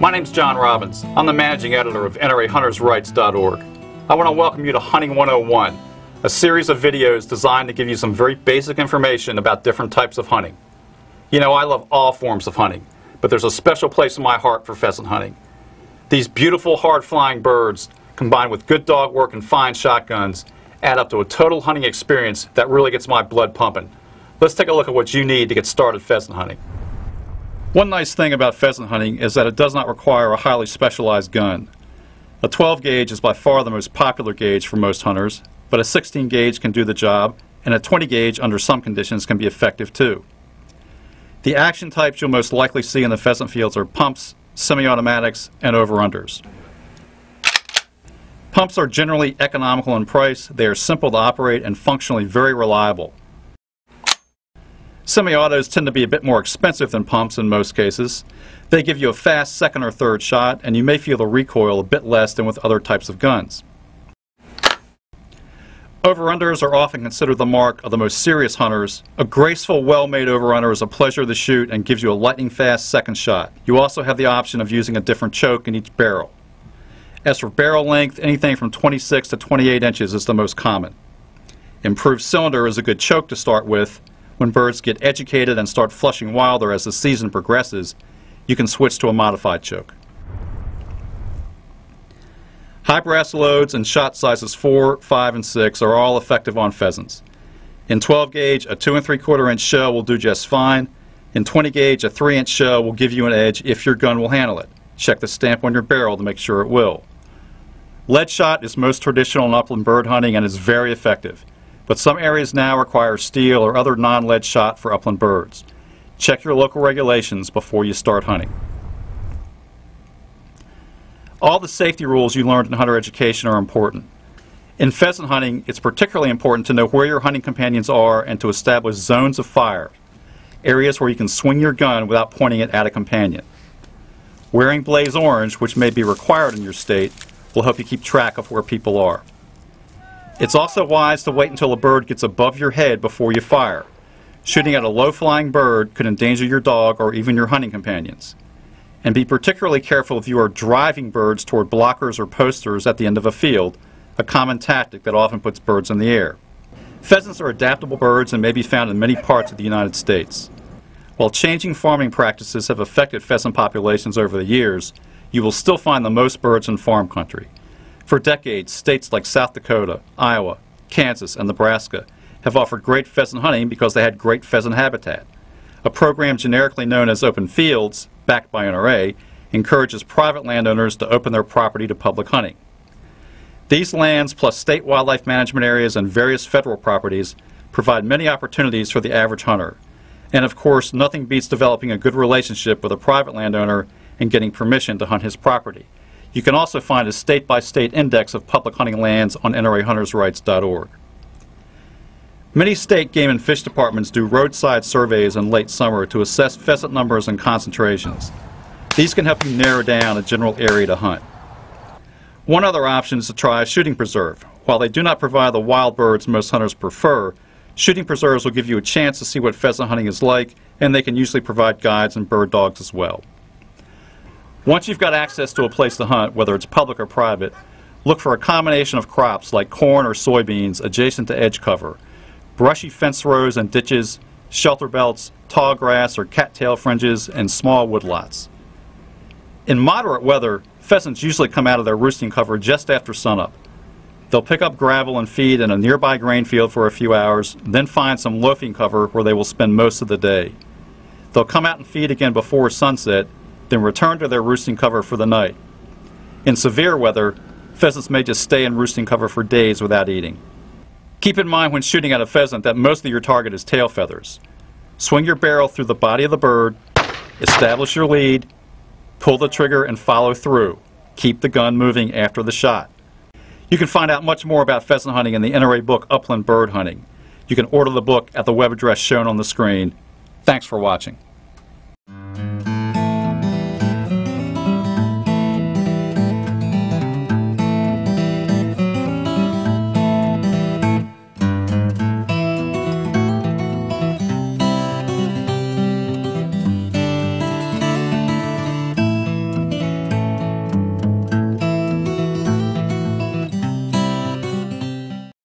My name's John Robbins. I'm the managing editor of NRAhuntersrights.org. I want to welcome you to Hunting 101, a series of videos designed to give you some very basic information about different types of hunting. You know, I love all forms of hunting, but there's a special place in my heart for pheasant hunting. These beautiful, hard-flying birds, combined with good dog work and fine shotguns, add up to a total hunting experience that really gets my blood pumping. Let's take a look at what you need to get started pheasant hunting. One nice thing about pheasant hunting is that it does not require a highly specialized gun. A 12 gauge is by far the most popular gauge for most hunters, but a 16 gauge can do the job, and a 20 gauge under some conditions can be effective too. The action types you'll most likely see in the pheasant fields are pumps, semi-automatics, and over-unders. Pumps are generally economical in price, they are simple to operate, and functionally very reliable. Semi-autos tend to be a bit more expensive than pumps in most cases. They give you a fast second or third shot, and you may feel the recoil a bit less than with other types of guns. Over-unders are often considered the mark of the most serious hunters. A graceful, well-made over-under is a pleasure to shoot and gives you a lightning-fast second shot. You also have the option of using a different choke in each barrel. As for barrel length, anything from 26 to 28 inches is the most common. Improved cylinder is a good choke to start with. When birds get educated and start flushing wilder as the season progresses, you can switch to a modified choke. High brass loads and shot sizes 4, 5, and 6 are all effective on pheasants. In 12 gauge, a 2 3/4 inch shell will do just fine. In 20 gauge, a 3-inch shell will give you an edge if your gun will handle it. Check the stamp on your barrel to make sure it will. Lead shot is most traditional in upland bird hunting and is very effective, but some areas now require steel or other non-lead shot for upland birds. Check your local regulations before you start hunting. All the safety rules you learned in hunter education are important. In pheasant hunting, it's particularly important to know where your hunting companions are and to establish zones of fire, areas where you can swing your gun without pointing it at a companion. Wearing blaze orange, which may be required in your state, will help you keep track of where people are. It's also wise to wait until a bird gets above your head before you fire. Shooting at a low-flying bird could endanger your dog or even your hunting companions. And be particularly careful if you are driving birds toward blockers or posters at the end of a field, a common tactic that often puts birds in the air. Pheasants are adaptable birds and may be found in many parts of the United States. While changing farming practices have affected pheasant populations over the years, you will still find the most birds in farm country. For decades, states like South Dakota, Iowa, Kansas, and Nebraska have offered great pheasant hunting because they had great pheasant habitat. A program generically known as Open Fields, backed by NRA, encourages private landowners to open their property to public hunting. These lands, plus state wildlife management areas and various federal properties, provide many opportunities for the average hunter. And of course, nothing beats developing a good relationship with a private landowner and getting permission to hunt his property. You can also find a state-by-state index of public hunting lands on NRAhuntersrights.org. Many state game and fish departments do roadside surveys in late summer to assess pheasant numbers and concentrations. These can help you narrow down a general area to hunt. One other option is to try a shooting preserve. While they do not provide the wild birds most hunters prefer, shooting preserves will give you a chance to see what pheasant hunting is like, and they can usually provide guides and bird dogs as well. Once you've got access to a place to hunt, whether it's public or private, look for a combination of crops like corn or soybeans adjacent to edge cover, brushy fence rows and ditches, shelter belts, tall grass or cattail fringes, and small woodlots. In moderate weather, pheasants usually come out of their roosting cover just after sunup. They'll pick up gravel and feed in a nearby grain field for a few hours, then find some loafing cover where they will spend most of the day. They'll come out and feed again before sunset, then return to their roosting cover for the night. In severe weather, pheasants may just stay in roosting cover for days without eating. Keep in mind when shooting at a pheasant that most of your target is tail feathers. Swing your barrel through the body of the bird, establish your lead, pull the trigger and follow through. Keep the gun moving after the shot. You can find out much more about pheasant hunting in the NRA book Upland Bird Hunting. You can order the book at the web address shown on the screen. Thanks for watching.